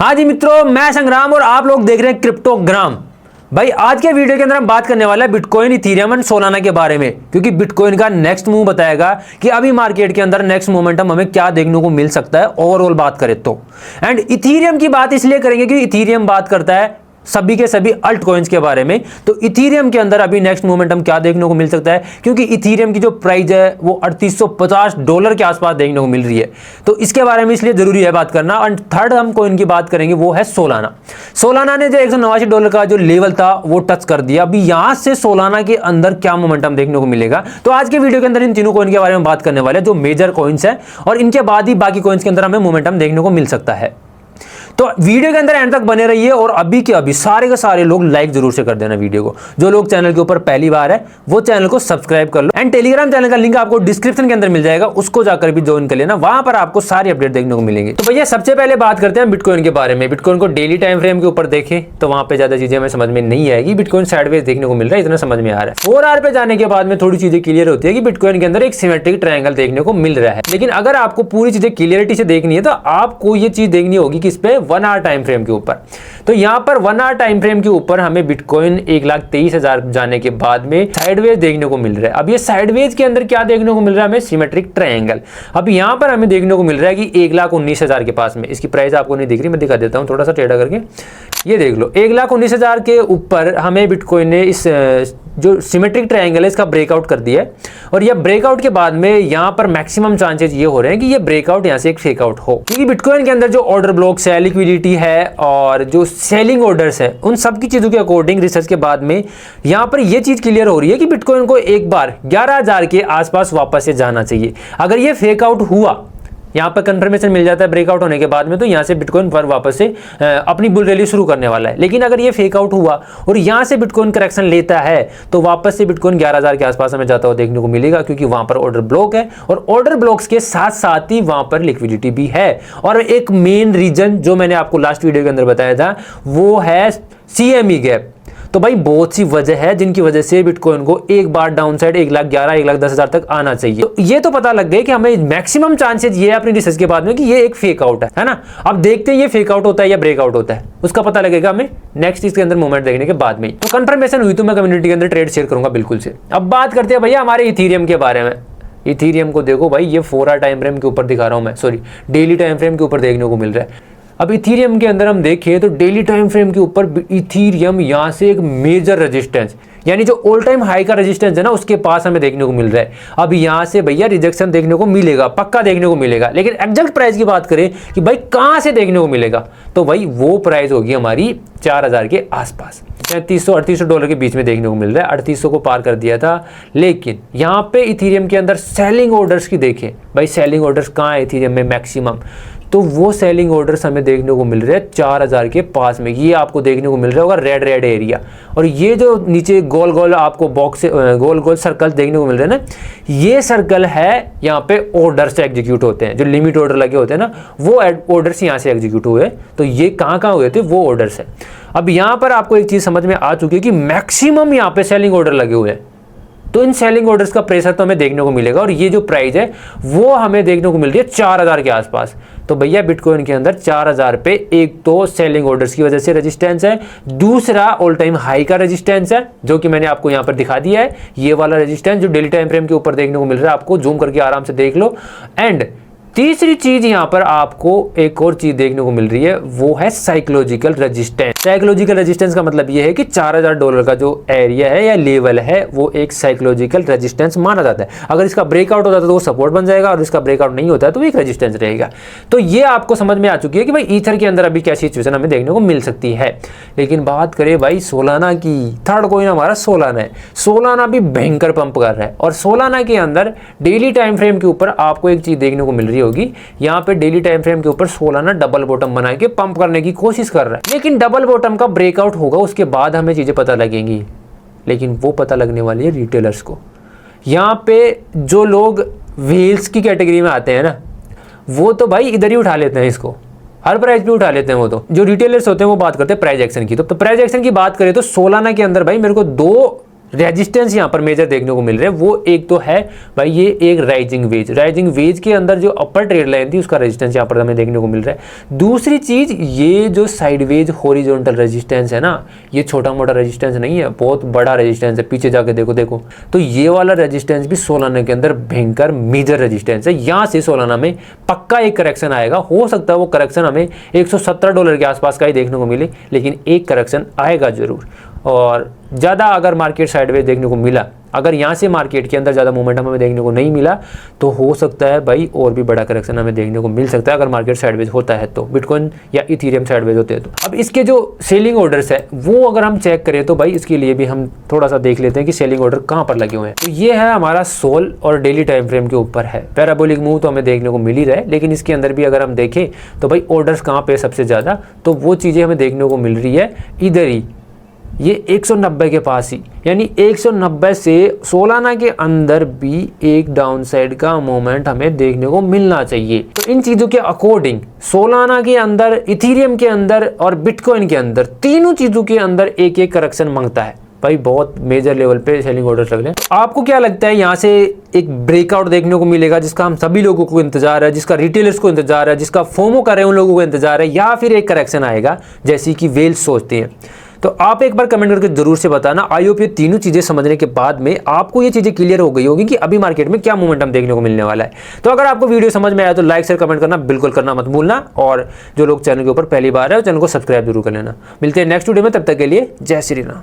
हाँ जी मित्रों, मैं संग्राम और आप लोग देख रहे हैं क्रिप्टोग्राम। भाई आज के वीडियो के अंदर हम बात करने वाले हैं बिटकॉइन, इथीरियम एंड सोलाना के बारे में, क्योंकि बिटकॉइन का नेक्स्ट मूव बताएगा कि अभी मार्केट के अंदर नेक्स्ट मोमेंटम हमें क्या देखने को मिल सकता है ओवरऑल बात करें तो। एंड इथीरियम की बात इसलिए करेंगे क्योंकि इथीरियम बात करता है सभी के सभी अल्ट कॉइन्स के बारे में। तो इथीरियम के अंदर अभी नेक्स्ट मोमेंटम क्या देखने को मिल सकता है, क्योंकि इथीरियम की जो प्राइस है वो $3850 के आसपास देखने को मिल रही है। तो इसके बारे में इसलिए जरूरी है बात करना। एंड थर्ड हम कॉइन की बात करेंगे वो है सोलाना। सोलाना ने जो $189 का जो लेवल था वो टच कर दिया। अभी यहां से सोलाना के अंदर क्या मोमेंटम देखने को मिलेगा, तो आज के वीडियो के अंदर इन तीनों कॉइन के बारे में बात करने वाले हैं जो मेजर कॉइन्स हैं, और इनके बाद ही बाकी कॉइन्स के अंदर हमें मोमेंटम देखने को मिल सकता है। तो वीडियो के अंदर एंड तक बने रहिए, और अभी के अभी सारे के सारे लोग लाइक जरूर से कर देना वीडियो को। जो लोग चैनल के ऊपर पहली बार है वो चैनल को सब्सक्राइब कर लो, एंड टेलीग्राम चैनल का लिंक आपको डिस्क्रिप्शन के अंदर मिल जाएगा, उसको जाकर भी ज्वाइन कर लेना, वहां पर आपको सारी अपडेट देखने को मिलेंगी। तो भैया सबसे पहले बात करते हैं बिटकॉइन के बारे में। बिटकॉइन को डेली टाइम फ्रेम के ऊपर देखें तो वहां पे ज्यादा चीजें हमें समझ में नहीं आएगी। बिटकॉइन साइडवेज देखने को मिल रहा है, इतना समझ में आ रहा है। 4 आवर पे जाने के बाद में थोड़ी चीजें क्लियर होती है कि बिटकॉइन के अंदर एक सिमेट्रिक ट्रायंगल देखने को मिल रहा है। लेकिन अगर आपको पूरी चीजें क्लियरिटी से देखनी है तो आपको ये चीज देखनी होगी किस पे, 1 आवर टाइम फ्रेम के ऊपर। तो यहां पर 1 आवर टाइम फ्रेम के ऊपर हमें बिटकॉइन 1,23,000 जाने के बाद में साइडवेज देखने को मिल रहा है। अब ये साइडवेज के अंदर क्या देखने को मिल रहा है हमें, सिमेट्रिक ट्रायंगल। अब यहां पर हमें देखने को मिल रहा है कि 1,19,000 के पास में, इसकी प्राइस आपको नहीं दिख रही, मैं दिखा देता हूं थोड़ा सा टेढ़ा करके, ये देख लो 1,19,000 के ऊपर हमें बिटकॉइन ने इस जो सिमेट्रिक ट्रायंगल है इसका ब्रेकआउट कर दिया है। और ये ब्रेकआउट के बाद में यहां पर मैक्सिमम चांसेस ये हो रहे हैं कि ये ब्रेकआउट यहां से एक फेकआउट हो, क्योंकि बिटकॉइन के अंदर जो ऑर्डर ब्लॉक्स है, लिक्विडिटी है और जो सेलिंग ऑर्डर्स है, उन सब की चीजों के अकॉर्डिंग रिसर्च के बाद में यहां पर ये चीज क्लियर हो रही है कि बिटकॉइन को एक बार 11,000 के आसपास वापस से जाना चाहिए। अगर ये फेकआउट हुआ, यहाँ पर कंफर्मेशन मिल जाता है ब्रेकआउट होने के बाद में, तो यहाँ से बिटकॉइन पर वापस से अपनी बुल रैली शुरू करने वाला है। लेकिन अगर ये फेकआउट हुआ और यहाँ से बिटकॉइन करेक्शन लेता है तो वापस से बिटकॉइन 11,000 के आसपास हमें जाता हुआ देखने को मिलेगा, क्योंकि वहां पर ऑर्डर ब्लॉक है, और ऑर्डर ब्लॉक्स के साथ साथ ही वहां पर लिक्विडिटी भी है। और एक मेन रीजन जो मैंने आपको लास्ट वीडियो के अंदर बताया था वो है CME गैप। तो भाई बहुत सी वजह है जिनकी वजह से बिटकॉइन को एक बार डाउन साइड 1,11,000 1,10,000 तक आना चाहिए। तो ये तो पता लग गया कि हमें मैक्सिमम चांसेस ये है अपनी रिसर्च के बाद में कि ये एक फेक आउट है ना। अब देखते हैं ये फेक आउट होता है या ब्रेकआउट होता है, उसका पता लगेगा हमें नेक्स्ट इसके अंदर मूवमेंट देखने के बाद में। तो कंफर्मेशन हुई तो मैं कम्युनिटी के अंदर ट्रेड शेयर करूंगा बिल्कुल से। अब बात करते हैं भैया हमारे इथीरियम के बारे में। इथीरियम को देखो भाई, ये 4 आवर टाइम फ्रेम के ऊपर दिखा रहा हूं मैं, सॉरी डेली टाइम फ्रेम के ऊपर देखने को मिल रहा है। अब इथीरियम के अंदर हम देखें तो डेली टाइम फ्रेम के ऊपर इथीरियम यहां से एक मेजर रेजिस्टेंस, यानी जो ऑल टाइम हाई का रेजिस्टेंस है ना, उसके पास हमें देखने को मिल रहा है। अब यहां से भैया रिजेक्शन देखने को मिलेगा, पक्का देखने को मिलेगा। लेकिन एग्जैक्ट प्राइस की बात करें कि भाई कहां से देखने को मिलेगा, तो भाई वो प्राइस होगी हमारी 4,000 के आसपास, $3700-$3800 के बीच में देखने को मिल रहा है। 3800 को पार कर दिया था। लेकिन यहाँ पे इथीरियम के अंदर सेलिंग ऑर्डर्स की देखें भाई, सेलिंग ऑर्डर्स कहाँ है इथीरियम में मैक्सिमम, तो वो सेलिंग ऑर्डर्स हमें देखने को मिल रहे हैं 4,000 के पास में। ये आपको देखने को मिल रहा होगा रेड एरिया, और ये जो नीचे गोल गोल आपको बॉक्स गोल गोल सर्कल देखने को मिल रहे हैं ना, ये सर्कल है यहाँ पे ऑर्डर से एग्जीक्यूट होते हैं, जो लिमिट ऑर्डर लगे होते हैं ना, वो ऑर्डर्स यहाँ से एग्जीक्यूट हुए। तो ये कहाँ हुए थे, वो ऑर्डर्स है। अब यहाँ पर आपको एक चीज समझ में आ चुकी है कि मैक्सिमम यहाँ पे सेलिंग ऑर्डर लगे हुए हैं, तो इन सेलिंग ऑर्डर्स का प्रेशर तो हमें देखने को मिलेगा। और ये जो प्राइस है वो हमें देखने को मिल रही है 4,000 के आसपास। तो भैया बिटकॉइन के अंदर 4,000 पे एक तो सेलिंग ऑर्डर्स की वजह से रेजिस्टेंस है, दूसरा ऑल टाइम हाई का रेजिस्टेंस है जो कि मैंने आपको यहाँ पर दिखा दिया है, ये वाला रेजिस्टेंस जो डेली टाइम फ्रेम के ऊपर देखने को मिल रहा है, आपको जूम करके आराम से देख लो। एंड तीसरी चीज यहां पर आपको एक और चीज देखने को मिल रही है, वो है साइकोलॉजिकल रेजिस्टेंस। साइकोलॉजिकल रेजिस्टेंस का मतलब यह है कि $4,000 का जो एरिया है या लेवल है वो एक साइकोलॉजिकल रेजिस्टेंस माना जाता है। अगर इसका ब्रेकआउट होता है तो वो सपोर्ट बन जाएगा, और इसका ब्रेकआउट नहीं होता है तो एक रेजिस्टेंस रहेगा। तो ये आपको समझ में आ चुकी है कि भाई ईथर के अंदर अभी क्या सिचुएशन हमें देखने को मिल सकती है। लेकिन बात करें भाई सोलाना की, थर्ड कॉइन हमारा सोलाना है। सोलाना भी भयंकर पंप कर रहा है, और सोलाना के अंदर डेली टाइम फ्रेम के ऊपर आपको एक चीज देखने को मिल रही होगी, यहां पे डेली टाइम फ्रेम के ऊपर सोलाना डबल बॉटम बना के पंप करने की कोशिश कर रहा है। लेकिन डबल बॉटम का ब्रेकआउट होगा, उसके बाद हमें चीजें पता लगेंगी, लेकिन वो पता लगने वाली है रिटेलर्स को। यहां पे जो लोग व्हील्स की कैटेगरी में आते हैं ना, वो तो भाई इधर ही उठा लेते हैं, इसको हर प्राइस पे उठा लेते हैं। वो तो जो रिटेलर्स होते हैं वो बात करते हैं प्राइस एक्शन की। तो प्राइस एक्शन की बात करें तो सोलाना के अंदर भाई मेरे को 2 रेजिस्टेंस यहाँ पर मेजर देखने को मिल रहे हैं वो एक तो है भाई ये एक राइजिंग वेज के अंदर जो अपर ट्रेड लाइन थी उसका रेजिस्टेंस यहाँ पर हमें देखने को मिल रहा है। दूसरी चीज ये जो साइडवेज हॉरिजॉन्टल रेजिस्टेंस है ना, ये छोटा मोटा रेजिस्टेंस नहीं है, बहुत बड़ा रेजिस्टेंस है। पीछे जाके देखो तो ये वाला रेजिस्टेंस भी सोलाना के अंदर भयंकर मेजर रेजिस्टेंस है। यहाँ से सोलाना में पक्का एक करेक्शन आएगा, हो सकता है वो करेक्शन हमें $117 के आसपास का ही देखने को मिले, लेकिन एक करेक्शन आएगा जरूर। और ज़्यादा अगर मार्केट साइडवेज देखने को मिला, अगर यहाँ से मार्केट के अंदर ज़्यादा मोमेंटम हमें देखने को नहीं मिला तो हो सकता है भाई और भी बड़ा करेक्शन हमें देखने को मिल सकता है अगर मार्केट साइडवेज होता है तो, बिटकॉइन या इथेरियम साइडवेज होते हैं तो। अब इसके जो सेलिंग ऑर्डर्स है वो अगर हम चेक करें तो भाई इसके लिए भी हम थोड़ा सा देख लेते हैं कि सेलिंग ऑर्डर कहाँ पर लगे हुए हैं। तो ये है हमारा सोल और डेली टाइम फ्रेम के ऊपर है। पैराबोलिक मूव तो हमें देखने को मिल ही रहा है, लेकिन इसके अंदर भी अगर हम देखें तो भाई ऑर्डर्स कहाँ पे सबसे ज़्यादा, तो वो चीज़ें हमें देखने को मिल रही है इधर ही, ये 190 के पास ही, यानी 190 से सोलाना के अंदर भी एक डाउन साइड का मोमेंट हमें देखने को मिलना चाहिए। तो इन चीज़ों के अकॉर्डिंग सोलाना के अंदर, इथेरियम के अंदर और बिटकॉइन के अंदर, तीनों चीज़ों के अंदर एक एक करेक्शन मांगता है भाई, बहुत मेजर लेवल पे सेलिंग ऑर्डर लग रहे हैं। आपको क्या लगता है यहाँ से एक ब्रेकआउट देखने को मिलेगा जिसका हम सभी लोगों को इंतजार है, जिसका रिटेलर्स को इंतजार है, जिसका फोमो कर रहे हैं उन लोगों को इंतजार है, या फिर एक करेक्शन आएगा जैसी कि वेल्स सोचते हैं? तो आप एक बार कमेंट करके जरूर से बताना। आई होप ये तीनों चीजें समझने के बाद में आपको ये चीजें क्लियर हो गई होगी कि अभी मार्केट में क्या मोमेंटम देखने को मिलने वाला है। तो अगर आपको वीडियो समझ में आया तो लाइक शेयर कमेंट करना बिल्कुल करना मत भूलना, और जो लोग चैनल के ऊपर पहली बार है चैनल को सब्सक्राइब जरूर कर लेना। मिलते हैं नेक्स्ट वीडियो में, तब तक के लिए जय श्री राम।